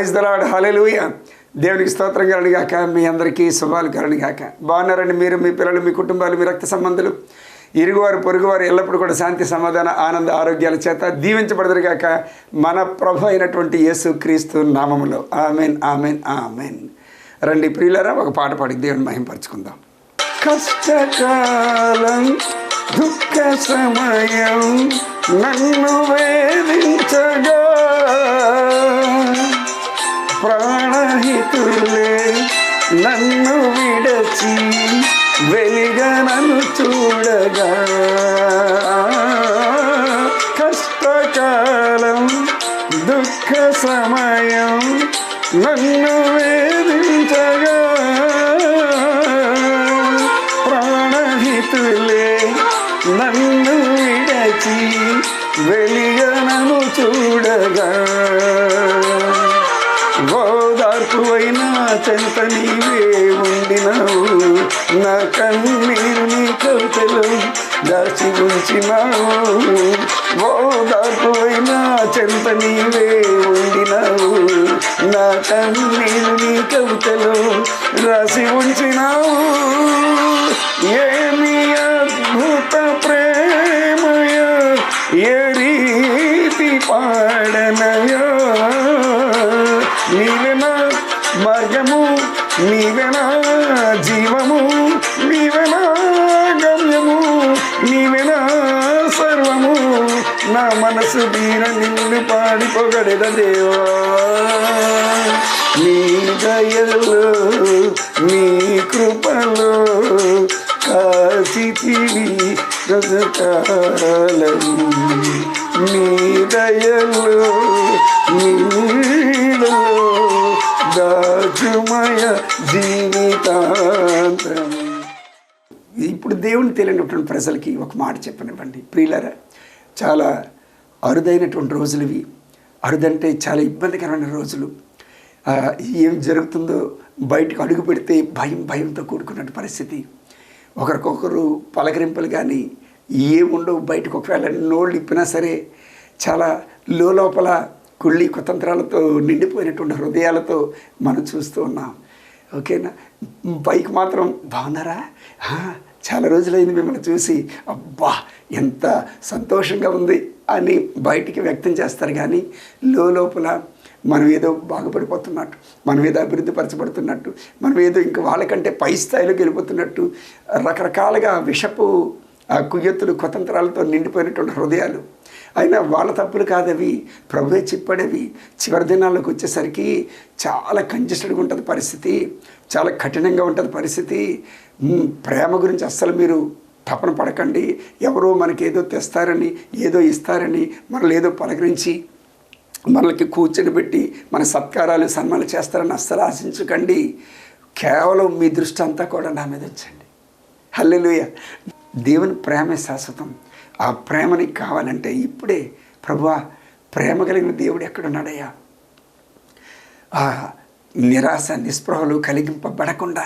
Praise the lord, హల్లెలూయా. దేవునికి స్తోత్రం కలుగుగాక. మీ అందరికీ శుభాలు కలుగుగాక. బాగున్నారండి మీరు, మీ పిల్లలు, మీ కుటుంబాలు, మీ రక్త సంబంధులు, ఇరుగువారు పొరుగువారు ఎల్లప్పుడూ కూడా శాంతి సమాధాన ఆనంద ఆరోగ్యాల చేత దీవించబడదురుగాక మన ప్రభు అయినటువంటి యేసు క్రీస్తు నామములో. Amen, amen, amen. రండి ప్రియులారా, ఒక పాట పాడి దేవుని మహింపరచుకుందాం. కష్టకాలం దుఃఖ సమయం నన్ను వేధించగా, ప్రాణహితులే నన్ను విడచి వెలిగనను చూడగా, కష్టకాలం దుఃఖ సమయం నన్ను వేధించగా, ప్రాణహితులే నన్ను విడచి వెలిగనను చూడగా, ఓదార్పువైనా చెంత నీవే ఉండినావు, నా కన్నీరు నీ కవితలు దాచి ఉంచినావు. ఓదార్పువైనా చెంత నీవే ఉండినావు, నా కన్నీరు నీ కవితలు రాసి ఉంచినావు. ఏమి అద్భుత ప్రేమయ, ఏ రీతి పాడనయో, నీవెనా మార్గము, నీవెనా జీవము, నీవెనా గమ్యము, నీవెనా సర్వము, నా మనసు దీన నిన్ను పాడి పొగడెద దేవా. నీ దయలో నీ కృపలో కాచితివి గతకాలం, నీ దయలో నీలో దాచుమయ జీవితాంతం. ఇప్పుడు దేవుని తెలియనటువంటి ప్రజలకి ఒక మాట చెప్పనివ్వండి ప్రియులారా. చాలా అరుదైనటువంటి రోజులు ఇవి. అరుదంటే చాలా ఇబ్బందికరమైన రోజులు. ఏం జరుగుతుందో బయటకు అడుగు పెడితే భయంతో కూడుకున్న పరిస్థితి. ఒకరికొకరు పలకరింపులు కానీ ఏముండవు. బయటకు ఒకవేళ నోళ్ళు ఇప్పినా సరే చాలా లోపల కుళ్ళి కుతంత్రాలతో నిండిపోయినటువంటి హృదయాలతో మనం చూస్తూ ఉన్నాం. ఓకేనా? పైకి మాత్రం బాగున్నారా, చాలా రోజులైంది మిమ్మల్ని చూసి, అబ్బా ఎంత సంతోషంగా ఉంది అని బయటికి వ్యక్తం చేస్తారు. కానీ లోపల మనం ఏదో బాగుపడిపోతున్నట్టు, మనం ఏదో అభివృద్ధి పరచబడుతున్నట్టు, మనం ఏదో ఇంకా వాళ్ళకంటే పై స్థాయిలోకి వెళ్ళిపోతున్నట్టు రకరకాలుగా విషపు కుయ్యత్తులు కుతంత్రాలతో నిండిపోయినటువంటి హృదయాలు. అయినా వాళ్ళ తప్పులు కాదవి, ప్రభువే చెప్పాడవి. చివరి దినాల్లోకి వచ్చేసరికి చాలా కంజెస్టెడ్గా ఉంటుంది పరిస్థితి, చాలా కఠినంగా ఉంటుంది పరిస్థితి. ప్రేమ గురించి అస్సలు మీరు తపన పడకండి. ఎవరో మనకి ఏదో తెస్తారని, ఏదో ఇస్తారని, మనల్ని ఏదో పలకరించి మనల్కి కూర్చొని పెట్టి మన సత్కారాలు సన్మానాలు చేస్తారని అస్సలు ఆశించకండి. కేవలం మీ దృష్టి అంతా కూడా నా మీద వచ్చండి. హల్లెలూయా. దేవుని ప్రేమే శాశ్వతం. ఆ ప్రేమని కావాలంటే ఇప్పుడే ప్రభువా, ప్రేమ కలిగిన దేవుడు ఎక్కడున్నాడయ్యా, ఆ నిరాశ నిస్పృహలు కలిగింపబడకుండా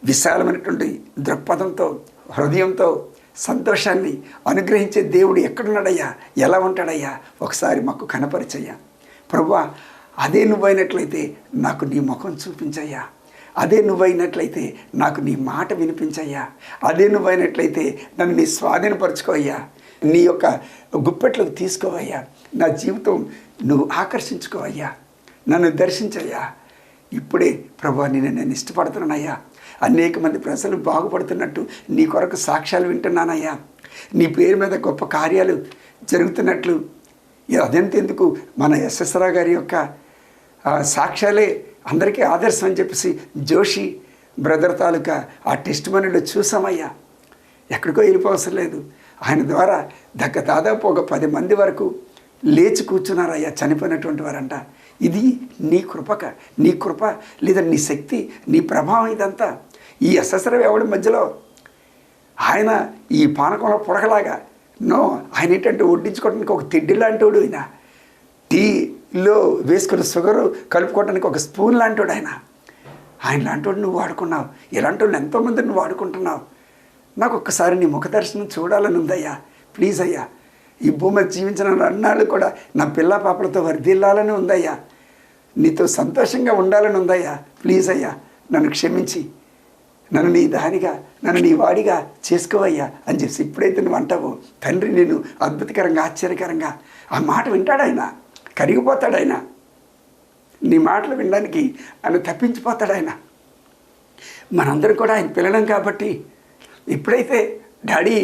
విశాలమైనటువంటి దృక్పథంతో హృదయంతో సంతోషాన్ని అనుగ్రహించే దేవుడు ఎక్కడున్నాడయ్యా, ఎలా ఉంటాడయ్యా, ఒకసారి మాకు కనపరిచయ్యా. ప్రభువా, అదే నువ్వైనట్లయితే నాకు నీ ముఖం చూపించయ్యా, అదే నువ్వైనట్లయితే నాకు నీ మాట వినిపించయ్యా, అదే నువ్వైనట్లయితే నన్ను నీ స్వాధీనపరచుకోయ్యా, నీ యొక్క గుప్పెట్లోకి తీసుకోవయ్యా, నా జీవితం నువ్వు ఆకర్షించుకోవయ్యా, నన్ను దర్శించయ్యా. ఇప్పుడే ప్రభువా, నేను ఇష్టపడుతున్నానయ్యా. అనేక మంది ప్రజలు బాగుపడుతున్నట్టు నీ కొరకు సాక్ష్యాలు వింటున్నానయ్యా. నీ పేరు మీద గొప్ప కార్యాలు జరుగుతున్నట్లు. అదెంతెందుకు, మన ఎస్ఎస్ఆర్ గారి యొక్క సాక్ష్యాలే అందరికీ ఆదర్శం అని చెప్పేసి జోషి బ్రదర్ తాలూకా ఆ టెస్ట్ మనీలో చూసామయ్యా. ఎక్కడికో వెళ్ళిపోవసరం లేదు. ఆయన ద్వారా దాదాపు ఒక 10 మంది వరకు లేచి కూర్చున్నారయ్యా, చనిపోయినటువంటి వారంట. ఇది నీ కృప లేదా నీ శక్తి, నీ ప్రభావం ఇదంతా. ఈ ఎస్ఎస్ఆర్ ఎవడి మధ్యలో ఆయన ఈ పానకంలో పుడకలాగా ఆయన ఏంటంటే వడ్డించుకోవడానికి ఒక తిడ్డి లాంటి వాడు, ఆయన టీలో వేసుకున్న షుగరు కలుపుకోవడానికి ఒక స్పూన్ లాంటి వాడు ఆయన లాంటి వాడు నువ్వు వాడుకున్నావు. ఇలాంటి వాళ్ళు ఎంతోమంది నువ్వు వాడుకుంటున్నావు. నాకు ఒక్కసారి నీ ముఖ దర్శనం చూడాలని ఉందయ్యా. ప్లీజ్ అయ్యా, ఈ భూమి జీవించిన అన్నాళ్ళు కూడా నా పిల్ల పాపలతో వర్ధిల్లాలని ఉందయ్యా. నీతో సంతోషంగా ఉండాలని ఉందయ్యా, ప్లీజ్ అయ్యా నన్ను క్షమించి నన్ను నీ దానిగా, నన్ను నీ వాడిగా చేసుకోవయ్యా అని చెప్పి ఎప్పుడైతే నువ్వు అంటావో తండ్రి నేను అద్భుతకరంగా, ఆశ్చర్యకరంగా ఆ మాట వింటాడు ఆయన, కరిగిపోతాడు ఆయన. నీ మాటలు వినడానికి ఆయన తప్పించిపోతాడు ఆయన. మనందరం కూడా ఆయన పిల్లలం కాబట్టి ఎప్పుడైతే డాడీ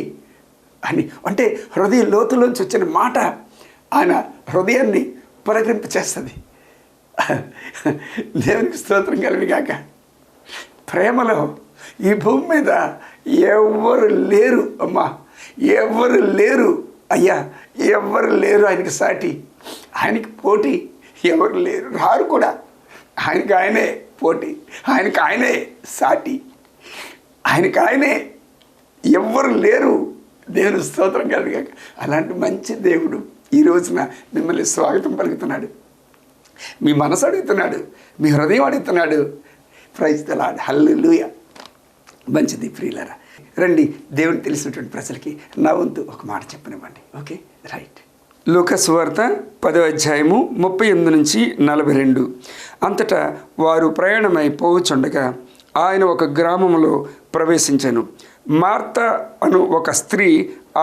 అని అంటే హృదయ లోతులోంచి వచ్చిన మాట ఆయన హృదయాన్ని పులకరింప చేస్తుంది. దేవునికి స్తోత్రం కలిగాక. ప్రేమలో ఈ భూమి మీద ఎవరు లేరు అమ్మా, ఎవరు లేరు అయ్యా, ఎవరు లేరు ఆయనకి సాటి, ఆయనకి పోటీ ఎవరు లేరు, రారు కూడా. ఆయనకి ఆయనే పోటీ, ఆయనకి ఆయనే సాటి, ఆయనకి ఆయనే ఎవ్వరు లేరు. దేవుని స్తోత్రం కలిగాక. అలాంటి మంచి దేవుడు ఈ రోజున మిమ్మల్ని స్వాగతం పలుకుతున్నాడు, మీ మనసు అడుగుతున్నాడు, మీ హృదయం అడుగుతున్నాడు. ప్రైజ్ ది లార్డ్, హల్లెలూయా. మంచిది ప్రియులారా, రండి దేవుని తెలిసినటువంటి ప్రజలకి నా వంతు ఒక మాట చెప్పనివ్వండి. Okay right. లూకా సువార్త 10వ అధ్యాయము 38 నుంచి 42. అంతటా వారు ప్రయాణమై పోవుచుండగా ఆయన ఒక గ్రామంలో ప్రవేశించెను. మార్త అను ఒక స్త్రీ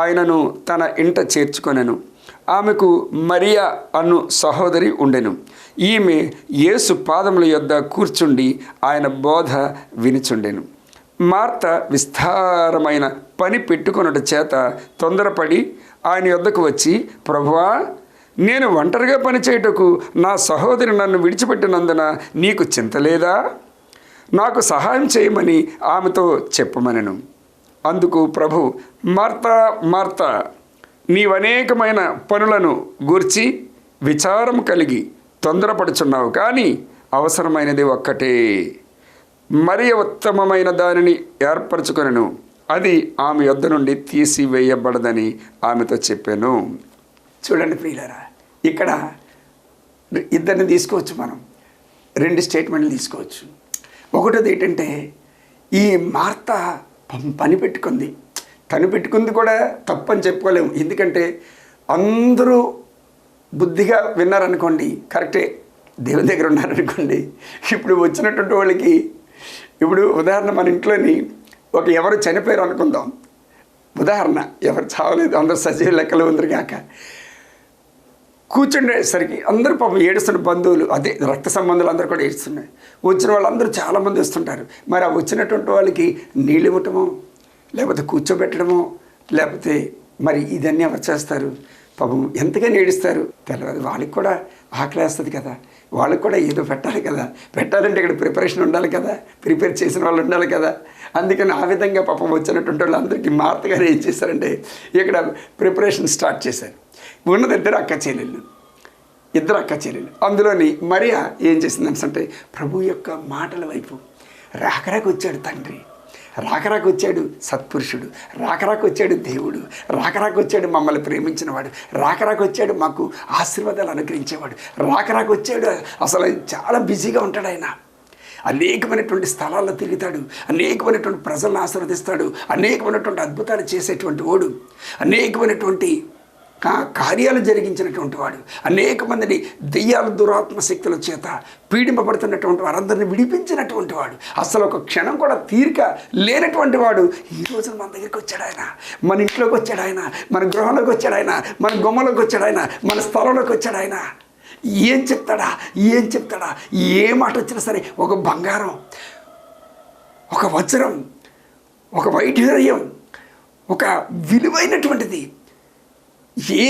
ఆయనను తన ఇంట చేర్చుకొనెను. ఆమెకు మరియా అను సహోదరి ఉండెను. ఈమె యేసు పాదముల యొద్ద కూర్చుండి ఆయన బోధ వినుచుండెను. మార్త విస్తారమైన పని పెట్టుకొనుట చేత తొందరపడి ఆయన యొద్దకు వచ్చి, ప్రభువా, నేను ఒంటరిగా పని చేయుటకు నా సహోదరి నన్ను విడిచిపెట్టినందున నీకు చింత లేదా? నాకు సహాయం చేయమని ఆమెతో చెప్పమనెను. అందుకు ప్రభు, మార్తా మార్తా, నీవనేకమైన పనులను గూర్చి విచారం కలిగి తొందరపడుచున్నావు, కానీ అవసరమైనది ఒక్కటే. మరి ఉత్తమమైన దానిని ఏర్పరచుకొనెను, అది ఆమె యొద్ద నుండి తీసివేయబడదని ఆమెతో చెప్పాను. చూడండి ప్రియులారా, ఇక్కడ ఇద్దరిని తీసుకోవచ్చు, మనం 2 స్టేట్మెంట్లు తీసుకోవచ్చు. ఒకటోది ఏంటంటే, ఈ మార్త పని పెట్టుకుంది. తను పెట్టుకుంది కూడా తప్పని చెప్పుకోలేము. ఎందుకంటే అందరూ బుద్ధిగా విన్నారనుకోండి, కరెక్టే, దేవుని దగ్గర ఉన్నారనుకోండి. ఇప్పుడు వచ్చినటువంటి వాళ్ళకి, ఇప్పుడు ఉదాహరణ మన ఇంట్లోని ఎవరు చనిపోయారు అనుకుందాం, ఉదాహరణ, ఎవరు చావలేదు, అందరూ సజీవ లెక్కలు ఉందరు కాక, కూర్చుండేసరికి అందరూ పాపం ఏడుస్తున్న బంధువులు, అదే రక్త సంబంధాలు అందరూ కూడా ఏడుస్తున్నాయి. వచ్చిన వాళ్ళందరూ చాలామంది వస్తుంటారు. మరి ఆ వచ్చినటువంటి వాళ్ళకి నీళ్ళు ఇవ్వటమో, లేకపోతే కూర్చోబెట్టడమో, లేకపోతే మరి ఇదన్నీ ఎవరు చేస్తారు? పాపం ఎంతగానో ఏడుస్తారు. తెలియదు, వాళ్ళకి కూడా ఆకలేస్తుంది కదా, వాళ్ళకి కూడా ఏదో పెట్టాలి కదా. పెట్టాలంటే ఇక్కడ ప్రిపరేషన్ ఉండాలి కదా, ప్రిపేర్ చేసిన వాళ్ళు ఉండాలి కదా. అందుకని ఆ విధంగా పాపం వచ్చినటువంటి వాళ్ళందరికీ మార్త గారు ఏం చేశారంటే ఇక్కడ ప్రిపరేషన్ స్టార్ట్ చేశారు. ఉన్నది ఇద్దరు అక్క చెల్లెళ్ళు. అందులోని మరియా ఏం చేసిందంటే ప్రభు యొక్క మాటల వైపు రాకరాకు వచ్చాడు తండ్రి, రాకరాకు వచ్చాడు సత్పురుషుడు, రాకరాకు వచ్చాడు దేవుడు, రాకరాకు వచ్చాడు మమ్మల్ని ప్రేమించినవాడు, రాకరాకు వచ్చాడు మాకు ఆశీర్వాదాలు అనుగ్రహించేవాడు, రాకరాకు వచ్చాడు. అసలు చాలా బిజీగా ఉంటాడు ఆయన. అనేకమైనటువంటి స్థలాల్లో తిరుగుతాడు, అనేకమైనటువంటి ప్రజలను ఆశీర్వదిస్తాడు, అనేకమైనటువంటి అద్భుతాలు చేసేటువంటి వాడు, అనేకమైనటువంటి కార్యాలు జరిగించినటువంటి వాడు, అనేక మందిని దెయ్యాల దురాత్మ శక్తుల చేత పీడింపబడుతున్నటువంటి వారందరిని విడిపించినటువంటి వాడు, అసలు ఒక క్షణం కూడా తీరిక లేనటువంటి వాడు ఈ రోజున మన దగ్గరికి వచ్చాడు ఆయన, మన ఇంట్లోకి వచ్చాడు ఆయన, మన గృహంలోకి వచ్చాడు ఆయన, మన గుమ్మలోకి వచ్చాడు ఆయన, మన స్థలంలోకి వచ్చాడు ఆయన. ఏం చెప్తాడా, ఏ మాట వచ్చినా సరే, ఒక బంగారం, ఒక వజ్రం, ఒక వైఢూర్యం, ఒక విలువైనటువంటిది, ఏ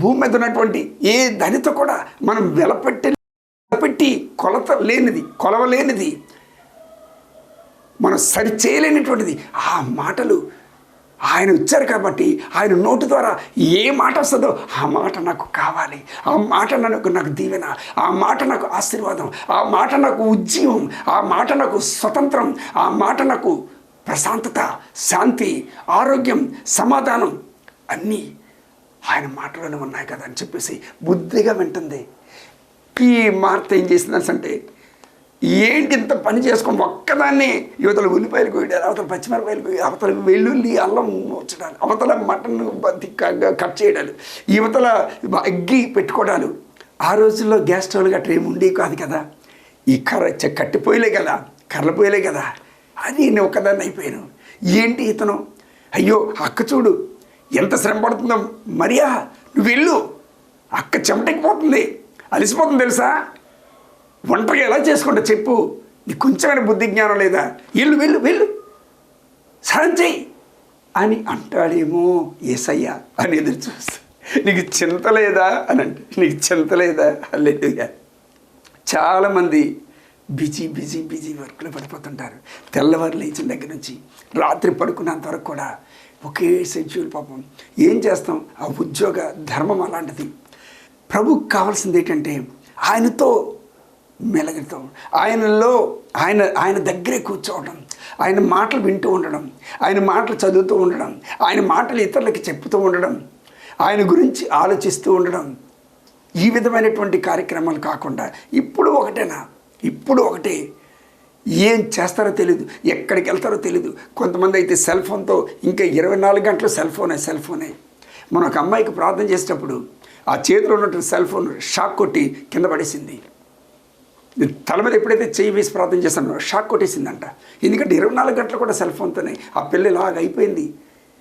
భూమి మీద ఉన్నటువంటి ఏ దానితో కూడా మనం వెలపెట్టి కొలవలేనిది, మనం సరిచేయలేనటువంటిది ఆ మాటలు ఆయన వచ్చారు. కాబట్టి ఆయన నోటి ద్వారా ఏ మాట వస్తుందో ఆ మాట నాకు కావాలి, ఆ మాట నాకు దీవెన, ఆ మాట నాకు ఆశీర్వాదం, ఆ మాట నాకు ఉజ్జీవం, ఆ మాట నాకు స్వతంత్రం, ఆ మాట నాకు ప్రశాంతత, శాంతి, ఆరోగ్యం, సమాధానం అన్నీ ఆయన మాటలోనే ఉన్నాయి కదా అని చెప్పేసి బుద్ధిగా వింటుంది. ఈ మార్త ఏం చేసిందంటే, ఏంటి ఇంత పని చేసుకొని ఒక్కదాన్ని యువతల ఉల్లిపాయలు కోయడాలి, అవతల పచ్చిమిరపాయలు కోయాలి, అవతల వెల్లుల్లి అల్లం వచ్చడాలి, అవతల మటన్ కట్ చేయడాలు, యువతల అగ్గి పెట్టుకోవడాలు, ఆ రోజుల్లో గ్యాస్ స్టవ్లు గట్రా ఏమి ఉండేవి కాదు కదా, ఈ కట్టిపోయలే కదా, కర్రలు పోయలే కదా. అది నేను ఒకదాన్ని అయిపోయాను. ఏంటి ఇతను, అయ్యో అక్క చూడు ఎంత శ్రమ పడుతుందో, మరియా నువ్వు వెళ్ళు, అక్క చెమటకిపోతుంది, అలసిపోతుంది తెలుసా, వంటగా ఎలా చేసుకుంటా చెప్పు, నీకు కొంచెమైనా బుద్ధి జ్ఞానం లేదా, వెళ్ళు వెళ్ళు వెళ్ళు సహాయం చెయ్యి అని అంటాడేమో యేసయ్య అని ఎదురు చూస్తా. నీకు చింత లేదా అని అంటే, నీకు చింత లేదా హల్లెలూయా. చాలామంది బిజీ బిజీ బిజీ వర్క్లో పడిపోతుంటారు. తెల్లవారు లేచిన దగ్గర నుంచి రాత్రి పడుకున్నంత వరకు కూడా ఒకే షెడ్యూల్. పాపం ఏం చేస్తాం, ఆ ఉద్యోగ ధర్మం అలాంటిది. ప్రభువుకి కావాల్సింది ఏంటంటే ఆయనతో మెలగటం, ఆయన దగ్గరే కూర్చోవడం, ఆయన మాటలు వింటూ ఉండడం, ఆయన మాటలు చదువుతూ ఉండడం, ఆయన మాటలు ఇతరులకి చెప్తూ ఉండడం, ఆయన గురించి ఆలోచిస్తూ ఉండడం. ఈ విధమైనటువంటి కార్యక్రమాలు కాకుండా ఇప్పుడు ఒకటే ఏం చేస్తారో తెలీదు, ఎక్కడికి వెళ్తారో తెలీదు. కొంతమంది అయితే సెల్ ఫోన్తో ఇంకా 24 గంటలు సెల్ ఫోనే. మనం ఒక అమ్మాయికి ప్రార్థన చేసేటప్పుడు ఆ చేతిలో ఉన్నటువంటి సెల్ ఫోన్ షాక్ కొట్టి కింద పడేసింది. తల మీద ఎప్పుడైతే చేయి వేసి ప్రార్థన చేస్తానో షాక్ కొట్టేసిందంట. ఎందుకంటే 24 గంటలు కూడా సెల్ ఫోన్తోనే ఆ పిల్ల ఇలాగ అయిపోయింది.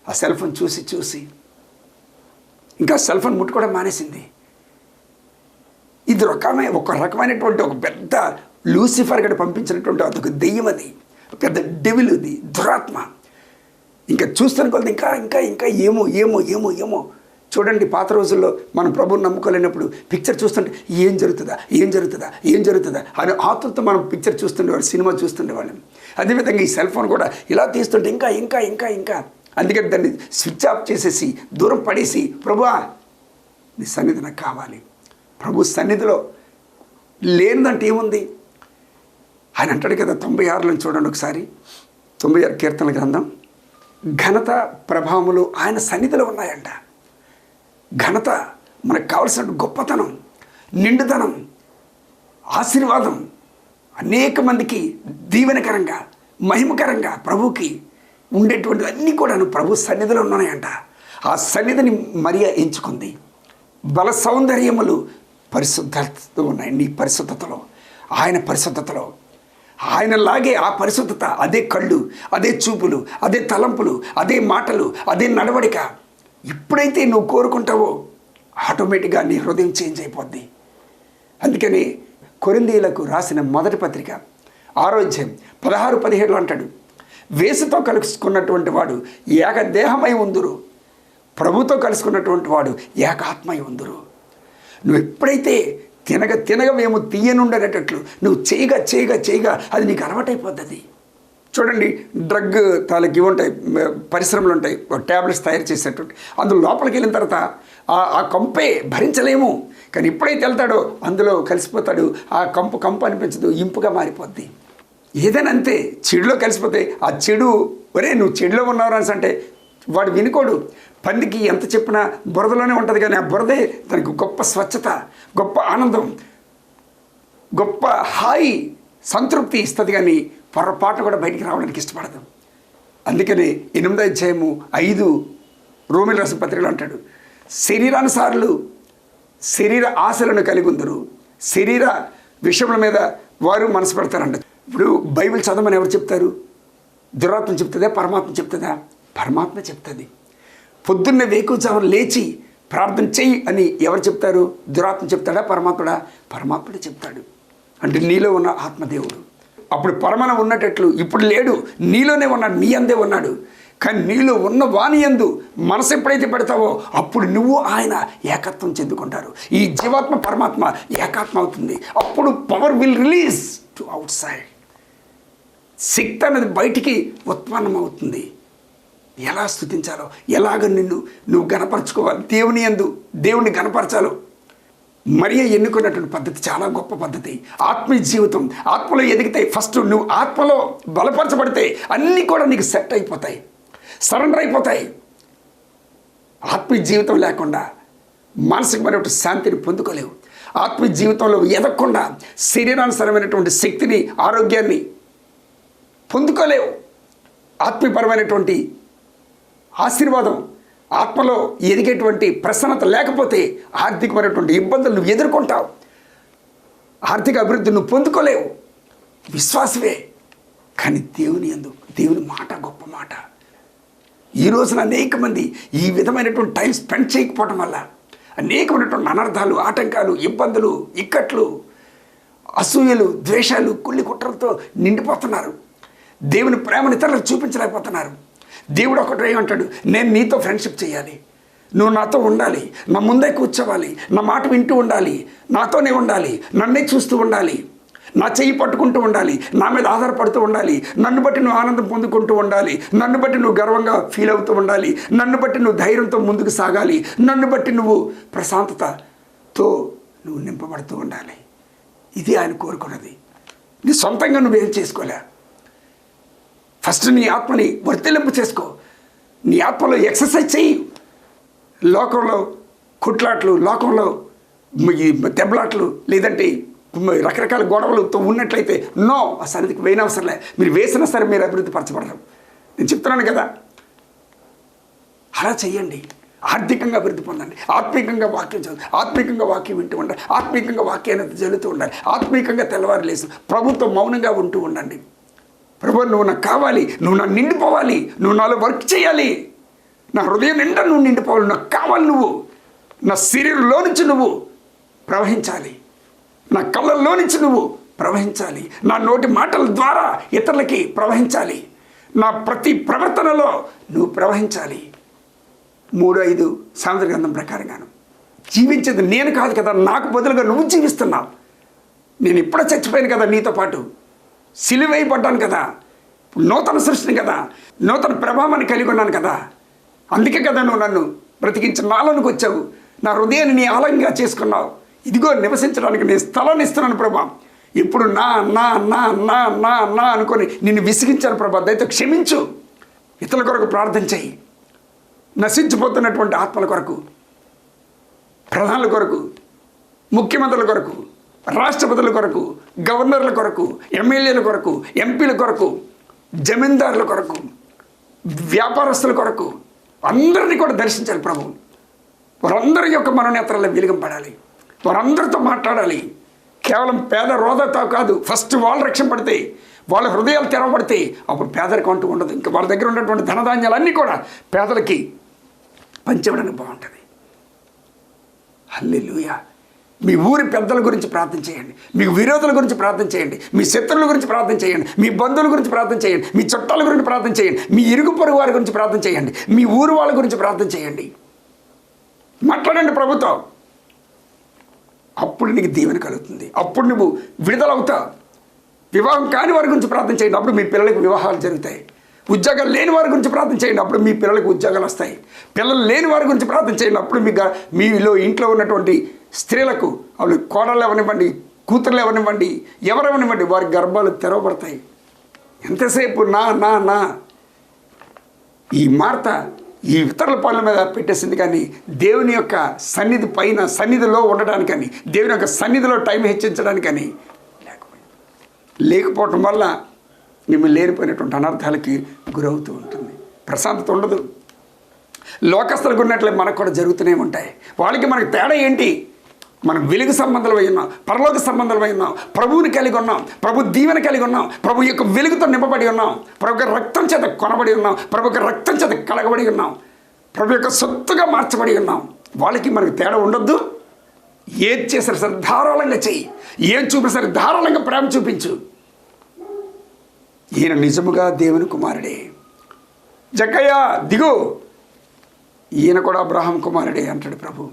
ఆ సెల్ ఫోన్ చూసి ఇంకా సెల్ ఫోన్ ముట్టుకోవడం మానేసింది. ఇది ఒక రకమైనటువంటి ఒక పెద్ద లూసిఫర్ గడ పంపించినటువంటి అదొక దెయ్యం, అది పెద్ద డెవిల్, ఇది దురాత్మ. ఇంకా చూస్తాను కొద్ది ఇంకా ఏమో. చూడండి, పాత రోజుల్లో మనం ప్రభువుని నమ్ముకోలేనప్పుడు పిక్చర్ చూస్తుంటే ఏం జరుగుతుందా అని ఆతృత మనం పిక్చర్ చూస్తుండేవాళ్ళు, సినిమా చూస్తుండేవాళ్ళం. అదేవిధంగా ఈ సెల్ ఫోన్ కూడా ఇలా తీస్తుంటే ఇంకా అందుకని దాన్ని స్విచ్ ఆఫ్ చేసేసి దూరం పడేసి, ప్రభువా నీ సన్నిధి నాకు కావాలి. ప్రభు సన్నిధిలో లేనిదంటే ఏముంది? ఆయన అంటాడు కదా 96లో చూడండి ఒకసారి, 96 కీర్తనల గ్రంథం, ఘనత ప్రభావములు ఆయన సన్నిధిలో ఉన్నాయంట. ఘనత, మనకు కావలసిన గొప్పతనం, నిండుదనం, ఆశీర్వాదం, అనేక మందికి దీవెనకరంగా మహిమకరంగా ప్రభుకి ఉండేటువంటి అన్నీ కూడాను ప్రభు సన్నిధిలో ఉన్నాయంట. ఆ సన్నిధిని మరియా ఎంచుకుంది. బల సౌందర్యములు పరిశుద్ధతతో ఉన్నాయి నీ పరిశుద్ధతలో, ఆయన పరిశుద్ధతలో. ఆయనలాగే ఆ పరిశుద్ధత, అదే కళ్ళు, అదే చూపులు, అదే తలంపులు, అదే మాటలు, అదే నడవడిక ఎప్పుడైతే నువ్వు కోరుకుంటావో ఆటోమేటిక్గా నీ హృదయం చేంజ్ అయిపోద్ది. అందుకని కొరింథీయులకు రాసిన మొదటి పత్రిక 6వ అధ్యాయం 16-17 అంటాడు, వేసుతో కలుసుకున్నటువంటి వాడు ఏకదేహమై ఉందురు, ప్రభుతో కలుసుకున్నటువంటి వాడు ఏకాత్మై ఉందురు. నువ్వు ఎప్పుడైతే తినగా మేము తీయనుండేటట్లు నువ్వు చేయగా అది నీకు అలవాటైపోతుంది. చూడండి, డ్రగ్ తాలూకు ఇవి ఉంటాయి, పరిశ్రమలు ఉంటాయి, ట్యాబ్లెట్స్ తయారు చేసేటట్టు. అందులో లోపలికి వెళ్ళిన తర్వాత ఆ కంపే భరించలేము. కానీ ఎప్పుడైతే వెళ్తాడో అందులో కలిసిపోతాడు. ఆ కంపు అనిపించదు, ఇంపుగా మారిపోద్ది. ఏదైనా అంతే, చెడులో కలిసిపోతే ఆ చెడు, ఒరే నువ్వు చెడులో ఉన్నావు అని అంటే వాడు వినుకోడు. పందికి ఎంత చెప్పినా బురదలోనే ఉంటుంది, కానీ ఆ బురదే తనకు గొప్ప స్వచ్ఛత, గొప్ప ఆనందం, గొప్ప హాయి, సంతృప్తి ఇస్తుంది. కానీ పొరపాటు కూడా బయటికి రావడానికి ఇష్టపడదు. అందుకని 8వ అధ్యాయము 5 రోమీయులకు రాసిన పత్రికలో అంటాడు, శరీరానుసారులు శరీర ఆశలను కలిగి ఉందరు, శరీర విషయముల మీద వారు మనసు పెడతారంట. ఇప్పుడు బైబిల్ చదవమని ఎవరు చెప్తారు? దురాత్మ చెప్తుందా, పరమాత్మ చెప్తుందా? పరమాత్మ చెప్తుంది. పొద్దున్నే వేకువజామున లేచి ప్రార్థన చెయ్యి అని ఎవరు చెప్తారు? దురాత్మ చెప్తాడా, పరమాత్ముడా? పరమాత్ముడే చెప్తాడు. అంటే నీలో ఉన్న ఆత్మదేవుడు. అప్పుడు పరమన ఉన్నట్లు ఇప్పుడు లేడు, నీలోనే ఉన్నాడు, నీ అందే ఉన్నాడు. కానీ నీలో ఉన్న వాని యందు మనసు ఎప్పుడైతే పెడతావో అప్పుడు నువ్వు ఆయన ఏకత్వం చెందుకుంటారు. ఈ జీవాత్మ పరమాత్మ ఏకాత్మ అవుతుంది. అప్పుడు power will release to outside. శక్తి అనేది బయటికి ఉత్పన్నం అవుతుంది. ఎలా స్తుతించాలో, ఎలాగ నువ్వు గణపరచుకోవాలి, దేవుని యందు దేవుణ్ణి గణపరచాలో మరియ ఎన్నుకున్నటువంటి పద్ధతి చాలా గొప్ప పద్ధతి. ఆత్మీయ జీవితం, ఆత్మలో ఎదిగితే ఫస్ట్ నువ్వు ఆత్మలో బలపరచబడితే అన్నీ కూడా నీకు సెట్ అయిపోతాయి, సరెండర్ అయిపోతాయి. ఆత్మీయ జీవితం లేకుండా మానసికమైనటువంటి శాంతిని పొందుకోలేవు. ఆత్మీయ జీవితంలో ఎదగకుండా శరీరానుసరమైనటువంటి శక్తిని, ఆరోగ్యాన్ని పొందుకోలేవు. ఆత్మీయపరమైనటువంటి ఆశీర్వాదం, ఆత్మలో ఎదిగేటువంటి ప్రసన్నత లేకపోతే ఆర్థికమైనటువంటి ఇబ్బందులు నువ్వు ఎదుర్కొంటావు. ఆర్థిక అభివృద్ధి నువ్వు పొందుకోలేవు. విశ్వాసమే. కానీ దేవుని మాట గొప్ప మాట. ఈ రోజున అనేక మంది ఈ విధమైనటువంటి టైం స్పెండ్ చేయకపోవటం వల్ల అనేకమైనటువంటి అనర్థాలు, ఆటంకాలు, ఇబ్బందులు, ఇక్కట్లు, అసూయలు, ద్వేషాలు, కుళ్ళి కుట్రలతో నిండిపోతున్నారు. దేవుని ప్రేమను ఇతరులకు చూపించలేకపోతున్నారు. దేవుడు ఒకటే అంటాడు, నేను నీతో ఫ్రెండ్షిప్ చేయాలి, నువ్వు నాతో ఉండాలి, నా ముందే కూర్చోవాలి, నా మాట వింటూ ఉండాలి, నాతోనే ఉండాలి, నన్నే చూస్తూ ఉండాలి, నా చెయ్యి పట్టుకుంటూ ఉండాలి, నా మీద ఆధారపడుతూ ఉండాలి, నన్ను బట్టి నువ్వు ఆనందం పొందుకుంటూ ఉండాలి, నన్ను బట్టి నువ్వు గర్వంగా ఫీల్ అవుతూ ఉండాలి, నన్ను బట్టి నువ్వు ధైర్యంతో ముందుకు సాగాలి, నన్ను బట్టి నువ్వు ప్రశాంతతతో నువ్వు నింపబడుతూ ఉండాలి. ఇది ఆయన కోరుకున్నది. నీ సొంతంగా నువ్వేం చేసుకోలే. ఫస్ట్ నీ ఆత్మని వర్తిలింపు చేసుకో. నీ ఆత్మలో ఎక్సర్సైజ్ చెయ్యి. లోకంలో కుట్లాట్లు, లోకంలో దెబ్బలాట్లు, లేదంటే రకరకాల గొడవలతో ఉన్నట్లయితే ఆ సన్నిధికి వేయన అవసరంలే. మీరు వేసినా సరే మీరు అభివృద్ధి పరచబడరు. నేను చెప్తున్నాను కదా, అలా చెయ్యండి. ఆర్థికంగా అభివృద్ధి పొందండి. ఆత్మీకంగా వాక్యం చదువు, ఆత్మీకంగా వాక్యం వింటూ ఉండాలి, ఆత్మీకంగా వాక్యాన్ని జరుగుతూ ఉండాలి, ఆత్మీకంగా తెల్లవారు లేసి ప్రభుత్వ మౌనంగా ఉంటూ ఉండండి. ప్రభు, నువ్వు నాకు కావాలి, నువ్వు నన్ను నిండిపోవాలి, నువ్వు నాలో వర్క్ చేయాలి, నా హృదయం నిండా నువ్వు నిండిపోవాలి, నాకు కావాలి, నువ్వు నా శరీరంలో నుంచి నువ్వు ప్రవహించాలి, నా కళ్ళల్లో నుంచి నువ్వు ప్రవహించాలి, నా నోటి మాటల ద్వారా ఇతరులకి ప్రవహించాలి, నా ప్రతి ప్రవర్తనలో నువ్వు ప్రవహించాలి. 3:5 సామెతల గ్రంథం ప్రకారంగాను జీవించేది నేను కాదు కదా, నాకు బదులుగా నువ్వు జీవిస్తున్నావు. నేను ఇప్పుడే చచ్చిపోయాను కదా, నీతో పాటు సిలువేయబడ్డాను కదా, నూతన సృష్టిని కదా, నూతన ప్రభావాన్ని కలిగి ఉన్నాను కదా. అందుకే కదా నువ్వు నన్ను బ్రతికించి నాలోనికి వచ్చావు, నా హృదయాన్ని నీ ఆలయంగా చేసుకున్నావు. ఇదిగో నివసించడానికి నేను స్థలాన్ని ఇస్తున్నాను ప్రభా. ఇప్పుడు నా నా నా నా నా నా అనుకొని నిన్ను విసిగించాను ప్రభా, దయతో క్షమించు. ఇతరుల కొరకు ప్రార్థన చేయి. నశించిపోతున్నటువంటి ఆత్మల కొరకు, ప్రధానుల కొరకు, ముఖ్యమంత్రుల కొరకు, రాష్ట్రపతుల కొరకు, గవర్నర్ల కొరకు, ఎమ్మెల్యేల కొరకు, ఎంపీల కొరకు, జమీందారుల కొరకు, వ్యాపారస్తుల కొరకు అందరినీ కూడా దర్శించాలి ప్రభు. వారందరి యొక్క మనోనేత్రాల్లో వెలిగింపడాలి, వారందరితో మాట్లాడాలి. కేవలం పేద రోదతో కాదు, ఫస్ట్ వాళ్ళు రక్షింపడితే, వాళ్ళ హృదయాలు తెరవబడితే అప్పుడు పేదరికం అంటూ ఉండదు. ఇంకా వాళ్ళ దగ్గర ఉన్నటువంటి ధనధాన్యాలన్నీ కూడా పేదలకి పంచడానికి బాగుంటుంది. హల్లెలూయా. మీ ఊరి పెద్దల గురించి ప్రార్థన చేయండి, మీ విరోధుల గురించి ప్రార్థన చేయండి, మీ శత్రువుల గురించి ప్రార్థన చేయండి, మీ బంధువుల గురించి ప్రార్థన చేయండి, మీ చుట్టాల గురించి ప్రార్థన చేయండి, మీ ఇరుగు పొరుగు వారి గురించి ప్రార్థన చేయండి, మీ ఊరు వాళ్ళ గురించి ప్రార్థన చేయండి. మాట్లాడండి ప్రభుతో. అప్పుడు నీకు దీవెన కలుగుతుంది, అప్పుడు నువ్వు విడుదలవుతావు. వివాహం కాని వారి గురించి ప్రార్థన చేయండి, అప్పుడు మీ పిల్లలకు వివాహాలు జరుగుతాయి. ఉద్యోగాలు లేని వారి గురించి ప్రార్థన చేయండి, అప్పుడు మీ పిల్లలకు ఉద్యోగాలు వస్తాయి. పిల్లలు లేని వారి గురించి ప్రార్థన చేయండి, అప్పుడు మీలో ఇంట్లో ఉన్నటువంటి స్త్రీలకు, వాళ్ళు కోడళ్ళు ఎవరివ్వండి, కూతుర్లు ఎవరివ్వండి, ఎవరెవరివ్వండి, వారి గర్భాలు తెరవబడతాయి. ఎంతసేపు నా నా నా ఈ మార్త ఈ ఇతరుల పనుల మీద పెట్టేసింది, కానీ దేవుని యొక్క సన్నిధి పైన, సన్నిధిలో ఉండడానికని, దేవుని యొక్క సన్నిధిలో టైం హెచ్చించడానికని లేకపోవటం వల్ల మిమ్మల్ని లేనిపోయినటువంటి అనర్థాలకి గురవుతూ ఉంటుంది. ప్రశాంతత ఉండదు. లోకస్తులకు ఉన్నట్లే మనకు కూడా జరుగుతూనే ఉంటాయి. వాళ్ళకి మనకు తేడా ఏంటి? మనం వెలుగు సంబంధాలమై ఉన్నాం, పరలోక సంబంధాలమై ఉన్నాం, ప్రభువుని కలిగి ఉన్నాం, ప్రభు దీవెన కలిగి ఉన్నాం, ప్రభు యొక్క వెలుగుతో నింపబడి ఉన్నాం, ప్రభు యొక్క రక్తం చేత కొనబడి ఉన్నాం, ప్రభు యొక్క రక్తం చేత కలగబడి ఉన్నాం, ప్రభు యొక్క సొత్తుగా మార్చబడి ఉన్నాం. వాళ్ళకి మనకు తేడా ఉండొద్దు. ఏది చేసినా సరే ధారాళంగా చెయ్యి, ఏం చూపినా సరే ధారాళంగా ప్రేమ చూపించు. ఈయన నిజముగా దేవుని కుమారుడే. జక్కయ్య దిగు, ఈయన కూడా అబ్రహాం కుమారుడే అంటాడు ప్రభు.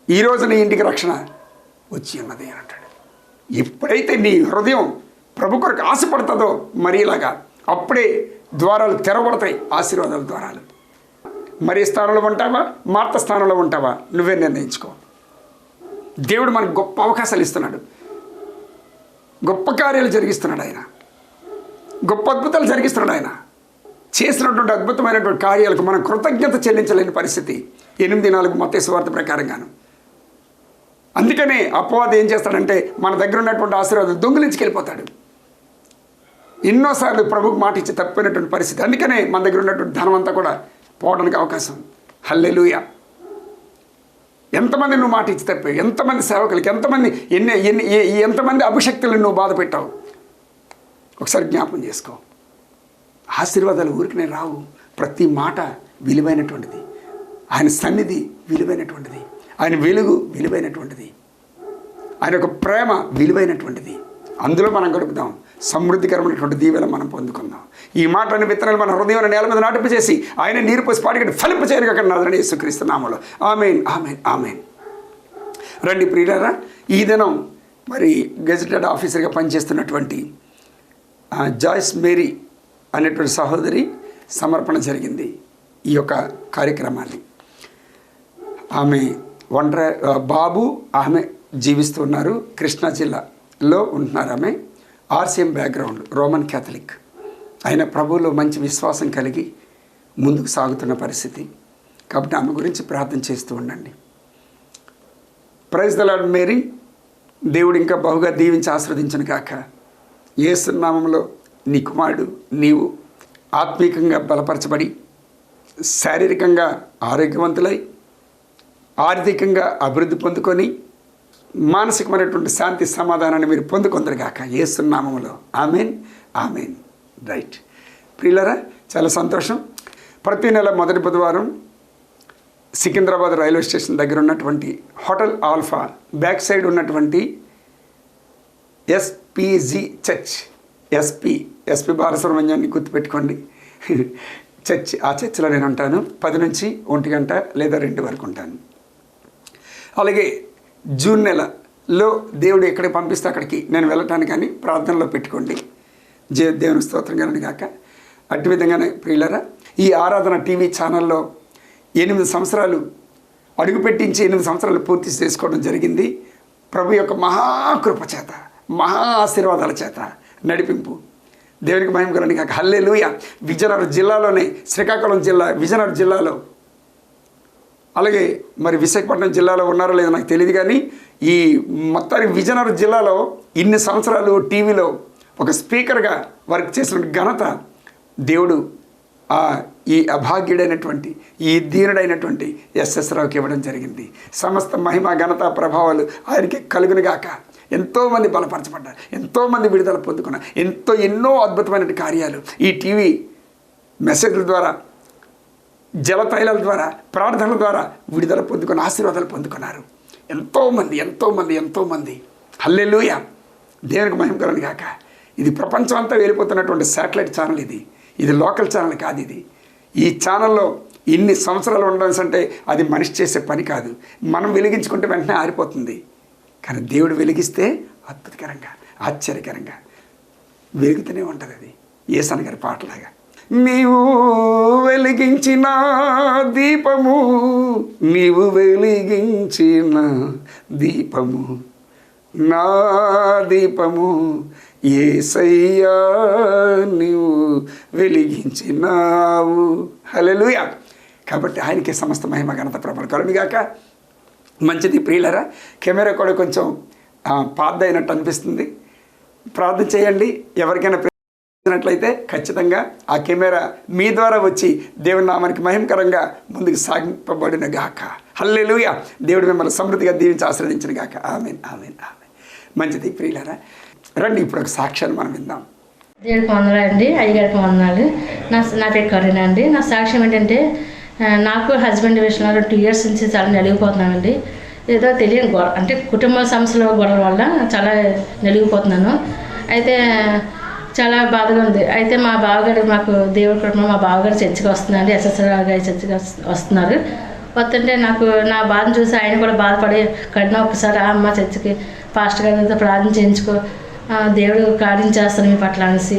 ఈరోజు నీ ఇంటికి రక్షణ వచ్చి ఉన్నది అని అంటాడు. ఎప్పుడైతే నీ హృదయం ప్రభు కొరకు ఆశపడుతుందో మరి ఇలాగా, అప్పుడే ద్వారాలు తెరవబడతాయి, ఆశీర్వాదాల ద్వారాలు. మరి స్థానంలో ఉంటావా, మార్త స్థానంలో ఉంటావా, నువ్వే నిర్ణయించుకో. దేవుడు మనకు గొప్ప అవకాశాలు ఇస్తున్నాడు, గొప్ప కార్యాలు జరిగిస్తున్నాడు, ఆయన గొప్ప అద్భుతాలు జరిగిస్తున్నాడు. ఆయన చేసినటువంటి అద్భుతమైనటువంటి కార్యాలకు మనం కృతజ్ఞత చెల్లించలేని పరిస్థితి. 8:4 మత్తయి సువార్త ప్రకారంగాను. అందుకనే అపవాది ఏం చేస్తాడంటే మన దగ్గర ఉన్నటువంటి ఆశీర్వాదాలు దొంగిలించుకెళ్ళిపోతాడు. ఎన్నోసార్లు ప్రభుకు మాట ఇచ్చి తప్పినటువంటి పరిస్థితి. అందుకనే మన దగ్గర ఉన్నటువంటి ధనం అంతా కూడా పోవడానికి అవకాశం. హల్లెలూయా. ఎంతమంది నువ్వు మాట ఇచ్చి తప్పావు, ఎంతమంది సేవకులకి, ఎంతమంది అభిషక్తులను నువ్వు బాధ పెట్టావు. ఒకసారి జ్ఞాపకం చేసుకో. ఆశీర్వాదాలు ఊరికనే రావు. ప్రతి మాట విలువైనటువంటిది. ఆయన సన్నిధి విలువైనటువంటిది. ఆయన వెలుగు విలువైనటువంటిది. ఆయన యొక్క ప్రేమ విలువైనటువంటిది. అందులో మనం గడుపుదాం. సమృద్ధికరమైనటువంటి దీవెన మనం పొందుకుందాం. ఈ మాటలని విత్తనాలు మన హృదయం నేల మీద నాటింపు చేసి ఆయన నీరు పోసి పాడిగట్టి ఫలింప చేయరు అక్కడ నాదని యేసుక్రీస్తు నామములో. ఆమేన్, ఆమేన్, ఆమేన్. రండి ప్రియులారా, ఈ దినం మరి గెజిటెడ్ ఆఫీసర్గా పనిచేస్తున్నటువంటి జాయిస్ మేరీ అనేటువంటి సహోదరి సమర్పణ జరిగింది ఈ యొక్క కార్యక్రమాన్ని. ఆమె బాబు ఆమె జీవిస్తున్నారు. కృష్ణా జిల్లాలో ఉంటున్నారు. ఆమె ఆర్సీఎం బ్యాక్గ్రౌండ్, రోమన్ క్యాథలిక్. ఆయన ప్రభువులో మంచి విశ్వాసం కలిగి ముందుకు సాగుతున్న పరిస్థితి. కాబట్టి ఆమె గురించి ప్రార్థన చేస్తూ ఉండండి. Praise the Lord Mary. దేవుడు ఇంకా బహుగా దీవించి ఆశీర్వదించును గాక. యేసు నామములో నీ కుమారుడు నీవు ఆత్మీకంగా బలపరచబడి శారీరకంగా ఆరోగ్యవంతులై ఆర్థికంగా అభివృద్ధి పొందుకొని మానసికమైనటువంటి శాంతి సమాధానాన్ని మీరు పొందుకొందరుగాక యేసు నామములో. Amen, amen. రైట్ ప్రియులారా, చాలా సంతోషం. ప్రతి నెల మొదటి బుధవారం సికింద్రాబాద్ రైల్వే స్టేషన్ దగ్గర ఉన్నటువంటి హోటల్ ఆల్ఫా బ్యాక్ సైడ్ ఉన్నటువంటి ఎస్పీజీ చర్చ్, ఎస్పీ బాలసుబ్రహ్మణ్యాన్ని గుర్తుపెట్టుకోండి. చర్చ్, ఆ చర్చిలో నేను ఉంటాను. 10 నుంచి 1 గంట లేదా 2 వరకు ఉంటాను. అలాగే జూన్ నెలలో దేవుడు ఎక్కడికి పంపిస్తే అక్కడికి నేను వెళ్ళటానికి కానీ ప్రార్థనలో పెట్టుకోండి. దేవుని స్తోత్రం కలను గాక. అట్టి విధంగానే ప్రియులరా, ఈ ఆరాధన టీవీ ఛానల్లో 8 సంవత్సరాలు అడుగుపెట్టించి 8 సంవత్సరాలు పూర్తి చేసుకోవడం జరిగింది. ప్రభు యొక్క మహాకృప చేత, మహా ఆశీర్వాదాల చేత నడిపింపు. దేవునికి మహిమ కలను గాక. హల్లెలూయా. విజయనగరం జిల్లాలోనే, శ్రీకాకుళం జిల్లా, విజయనగరం జిల్లాలో, అలాగే మరి విశాఖపట్నం జిల్లాలో ఉన్నారో లేదో నాకు తెలియదు, కానీ ఈ మొత్తానికి విజయనగరం జిల్లాలో ఇన్ని సంవత్సరాలు టీవీలో ఒక స్పీకర్గా వర్క్ చేసిన ఘనత దేవుడు ఈ అభాగ్యుడైనటువంటి, ఈ దీనుడైనటువంటి ఎస్ఎస్ రావుకి ఇవ్వడం జరిగింది. సమస్త మహిమ ఘనత ప్రభావాలు ఆయనకి కలుగునుగాక. ఎంతోమంది బలపరచబడ్డారు, ఎంతోమంది విడుదల పొందుకున్నారు. ఎన్నో అద్భుతమైన కార్యాలు ఈ టీవీ మెసేజ్ల ద్వారా, జలతైలాల ద్వారా, ప్రార్థనల ద్వారా విడుదల పొందుకుని ఆశీర్వాదాలు పొందుకున్నారు ఎంతోమంది. హల్లెలూయా. దేవునికి మహిమ కలుగును గాక. ఇది ప్రపంచం అంతా వెళ్ళిపోతున్నటువంటి శాటిలైట్ ఛానల్. ఇది లోకల్ ఛానల్ కాదు. ఈ ఛానల్లో ఇన్ని సంవత్సరాలు ఉండడం అంటే అది మనిషి చేసే పని కాదు. మనం వెలిగించుకుంటే వెంటనే ఆరిపోతుంది. కానీ దేవుడు వెలిగిస్తే అద్భుతకరంగా, ఆశ్చర్యకరంగా వెలుగుతూనే ఉంటుంది. అది యేసన్న గారి పాటలాగా. నీవు వెలిగించిన దీపము, నీవు వెలిగించిన దీపము, నా దీపము యేసయ్యా నీవు వెలిగించినావు. హల్లెలూయా. కాబట్టి ఆయనకి సమస్త మహిమ ఘనత ప్రభలు కలుగునుగాక. మంచిది ప్రియులరా. కెమెరా కూడా కొంచెం పాతదైనట్టు అనిపిస్తుంది. ప్రార్థన చేయండి. ఎవరికైనా ప్రయత్నించినట్లయితే ఖచ్చితంగా ఆ కెమెరా మీ ద్వారా వచ్చి దేవుని నామానికి మహిమకరంగా ముందుకు సాగింపబడిన గాక. హల్లెలూయా. దేవుడు మిమ్మల్ని సమృద్ధిగా దీవించి ఆశీర్వదించిన గాక. ఆమేన్, ఆమేన్, ఆమేన్. మంచిది ప్రియులరా. రండి ఇప్పుడు ఒక సాక్ష్యాన్ని మనం విందాం. దేవుడికి వందనాలండి, అయ్యగారికి వందనాలు. నా పేరు కరీనా అండి. నా సాక్ష్యం ఏంటంటే, నాకు హస్బెండ్ విషయంలో 2 years నుంచి చాలా నలిగిపోతున్నానండి. ఏదో తెలియని అంటే కుటుంబ సమస్యల గొడవల వల్ల చాలా నలిగిపోతున్నాను. అయితే చాలా బాధగా ఉంది. అయితే మా బావగారు, మాకు దేవుడి కుటుంబం, మా బావగారు చర్చికి వస్తున్నారండి. ఎస్ఎస్ఆర్ గారి చర్చికి వస్తున్నారు. వస్తుంటే నాకు నా బాధను చూసి ఆయన కూడా బాధపడి, కడిన ఒకసారి అమ్మ చర్చికి పాస్టర్ గారితో ప్రార్థన చేయించుకో, దేవుడు కార్యం చేస్తాను మీ పట్ల అనేసి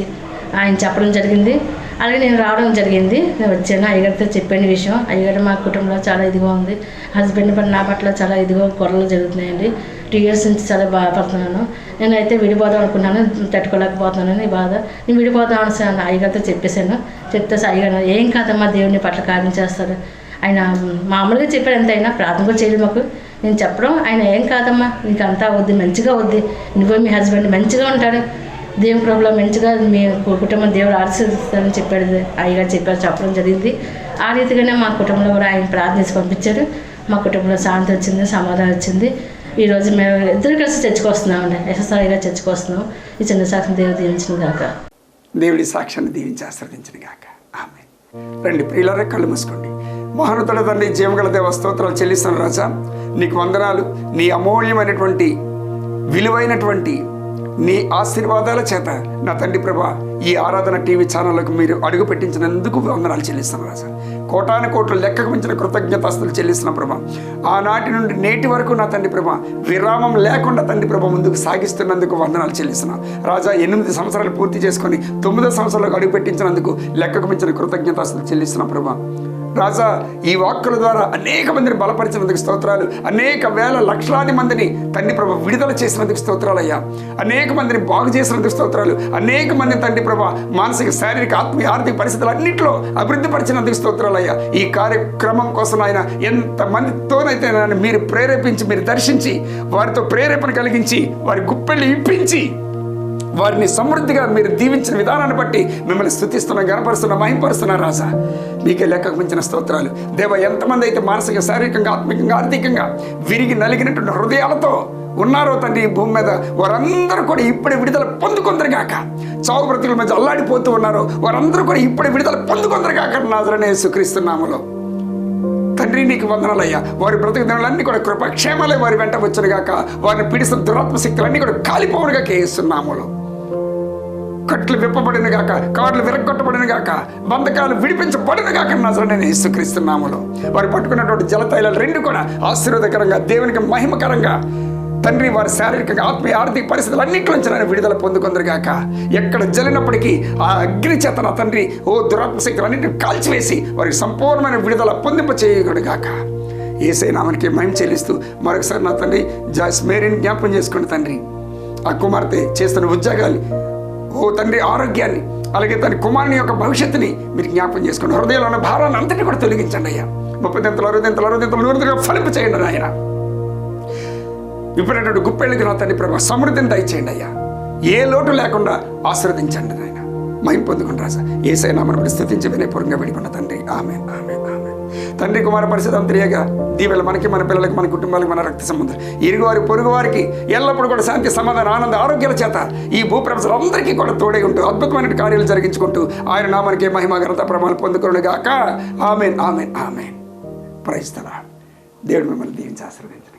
ఆయన చెప్పడం జరిగింది. అలాగే నేను రావడం జరిగింది. నేను వచ్చాను, అయ్యగారితో చెప్పిన విషయం. అయ్యగారు మా కుటుంబంలో చాలా ఇదిగా ఉంది, హస్బెండ్ పని నా పట్ల చాలా ఇదిగా గొడవలు జరుగుతున్నాయండి. 2 years నుంచి చాలా బాధపడుతున్నాను. నేనైతే విడిపోదాం అనుకున్నాను, తట్టుకోలేకపోతున్నానని బాధ. నేను విడిపోదాం అని అయ్యగారితో చెప్పేశాను. చెప్తే అయ్యగారు ఏం కాదమ్మా, దేవుడిని పట్ల కార్యం చేస్తాడు. ఆయన మామూలుగా చెప్పాడు అంతే, అయినా ప్రార్థన కూడా చేయలేదు మాకు. నేను చెప్పడం ఆయన ఏం కాదమ్మా, నీకు అంతా వద్దు, మంచిగా వద్దు, నువ్వు మీ హస్బెండ్ మంచిగా ఉంటాడు, దేవుని కృపలో మంచిగా మీ కుటుంబం దేవుడు ఆశీర్వదిస్తారని చెప్పాడు, అయ్యగారు చెప్పడం జరిగింది. ఆ రీతిగానే మా కుటుంబంలో కూడా ఆయన ప్రార్థించి పంపించారు. మా కుటుంబంలో శాంతి వచ్చింది, సమాధానం వచ్చింది. ఈరోజు మేము ఇద్దరు కలిసి చర్చకు వస్తున్నామండి, ఎస్ఎస్ఆర్గా చర్చకు వస్తున్నాం. ఈ చిన్న సాక్షిని దేవుడు దీవించిన గాక. దేవుడి సాక్ష్యాన్ని దీవించి ఆశీర్వదించిన గాక. ఆమేన్. రండి ప్రియులారా, కళ్ళు మూసుకోండి. మహానుతుల తండ్రి, జీవగల దేవ, స్తోత్రాలు చెల్లిస్తున్న రాజా, నీకు వందనాలు. నీ అమూల్యమైనటువంటి విలువైనటువంటి నీ ఆశీర్వాదాల చేత నా తండ్రి ప్రభా ఈ ఆరాధన టీవీ ఛానళ్ళకు మీరు అడుగు పెట్టించినందుకు వందనాలు చెల్లిస్తున్నాను రాజా. కోటాను కోట్లు లెక్కకు మించిన కృతజ్ఞతాస్తులు చెల్లిస్తున్న ప్రభా. ఆనాటి నుండి నేటి వరకు నా తండ్రి ప్రభా విరామం లేకుండా తండ్రి ప్రభా ముందుకు సాగిస్తున్నందుకు వందనాలు చెల్లిస్తున్నాను రాజా. 8 సంవత్సరాలు పూర్తి చేసుకొని 9వ సంవత్సరాలకు అడుగు పెట్టించినందుకు లెక్కకు మించిన కృతజ్ఞతాస్తులు చెల్లిస్తున్న ప్రభా. రాజా, ఈ వాక్కుల ద్వారా అనేక మందిని బలపరిచినందుకు స్తోత్రాలు. అనేక వేల లక్షలాది మందిని తండ్రి ప్రభ విడుదల చేసినందుకు స్తోత్రాలయ్యా. అనేక మందిని బాగు చేసినందుకు స్తోత్రాలు. అనేక మందిని తండ్రి ప్రభ మానసిక, శారీరక, ఆత్మీయ, ఆర్థిక పరిస్థితులు అన్నింటిలో అభివృద్ధి పరిచినందుకు స్తోత్రాలయ్యా. ఈ కార్యక్రమం కోసం ఆయన ఎంతమందితోనైతే మీరు ప్రేరేపించి, మీరు దర్శించి, వారితో ప్రేరేపణ కలిగించి, వారి గుప్పెళ్ళు ఇప్పించి, వారిని సమృద్ధిగా మీరు దీవించిన విధానాన్ని బట్టి మిమ్మల్ని స్తుతిస్తున్నా, గణపరుస్తున్నా, మహింపరుస్తున్నా రాజా. మీకే లెక్కకు మించిన స్తోత్రాలు దేవ. ఎంతమంది అయితే మానసిక, శారీరకంగా, ఆత్మికంగా, ఆర్థికంగా విరిగి నలిగినటువంటి హృదయాలతో ఉన్నారో తండ్రి ఈ భూమి మీద, వారందరూ కూడా ఇప్పుడే విడుదల పొందుకొందరుగాక. చావు బ్రతుకుల మధ్య అల్లాడిపోతూ ఉన్నారో వారందరూ కూడా ఇప్పుడే విడుదల పొందుకొందరుగాక. నాజరేయుడైన యేసుక్రీస్తు నామములో తండ్రి నీకు వందనాలయ్యా. వారి బ్రతుకు దినాలన్నీ కూడా కృపక్షేమాలే వారి వెంట వచ్చునుగాక. వారిని పీడిస్తున్న దురాత్మ శక్తులన్నీ కూడా కాలిపోవునుగా కేస్తున్నాములో. కట్లు విప్పబడిన గాక, కార్లు విరగొట్టబడిన గాక, బంధకాలు విడిపించబడిన గాక. నాజరేయుడైన యేసుక్రీస్తు నామములో వారు పట్టుకున్నటువంటి జలతైలాలు 2 కూడా ఆశీర్వాదకరంగా, దేవునికి మహిమకరంగా తండ్రి వారి శారీరక, ఆత్మీయ, ఆర్థిక పరిస్థితులు అన్నింటిలోంచి నేను విడుదల పొందుకొందరుగాక. ఎక్కడ జలినప్పటికీ ఆ అగ్ని చేత నా తండ్రి దురాత్మ శక్తులు అన్నింటిని కాల్చివేసి వారికి సంపూర్ణమైన విడుదల పొందింప చేయగలగాక. యేసయ్య నామమునకే మహిమ చెల్లిస్తూ మరొకసారి నా తండ్రి జాయిస్ మేరీని జ్ఞాపకం చేసుకోండి తండ్రి. ఆ కుమార్తె చేస్తున్న ఉద్యోగాలు, తండ్రి ఆరోగ్యాన్ని, అలాగే తన కుమారుని యొక్క భవిష్యత్తుని మీరు జ్ఞాపకం చేసుకోండి. హృదయంలో ఉన్న భారాన్ని అంతటి కూడా తొలగించండి అయ్యా. 30 దింతలు 60 దింతలు 60 దింతలు 100 దింతలు ఫలింప చేయండి ఆయన. ఇప్పుడు గుప్పెళ్ళకి నా తండ్రి ప్రభా సమృద్ధిని దయచేయండి అయ్యా. ఏ లోటు లేకుండా ఆశీర్వదించండి నాయన. మహిమ పొందుకుని రాజా. యేసయ్య నామమున స్తుతించి వినయపూర్వకంగా వేడుకున్న తండ్రి. ఆమేన్, ఆమేన్, ఆమేన్. తండ్రి కుమార పరిశుద్ధ అంతర్యాగా దీవెలు మనకి, మన పిల్లలకి, మన కుటుంబాలకి, మన రక్త సంబంధం, ఇరుగువారి పొరుగు వారికి ఎల్లప్పుడూ కూడా శాంతి, సమాధానం, ఆనంద, ఆరోగ్యాల చేత ఈ భూప్రపంచందరికీ కూడా తోడై ఉంటూ అద్భుతమైన కార్యాలు జరిగించుకుంటూ ఆయన నామానికి మహిమ, ఘనత, ప్రమాణాలు పొందుకునుగాక. ఆమేన్, ఆమేన్, ఆమేన్. Praise the Lord. దేవుడు మిమ్మల్ని దీవించి ఆశీర్వదించు.